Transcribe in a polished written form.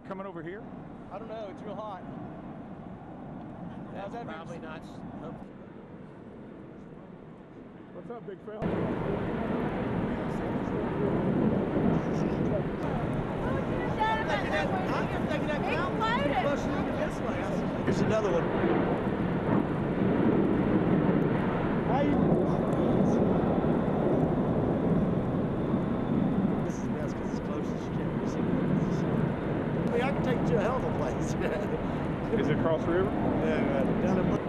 that coming over here? I don't know. It's real hot. That's probably not. What's up, big fella? Here's another one. This is the best because it's close as you can. I mean, I can take you to a hell of a place. Is it across the river? Yeah, down in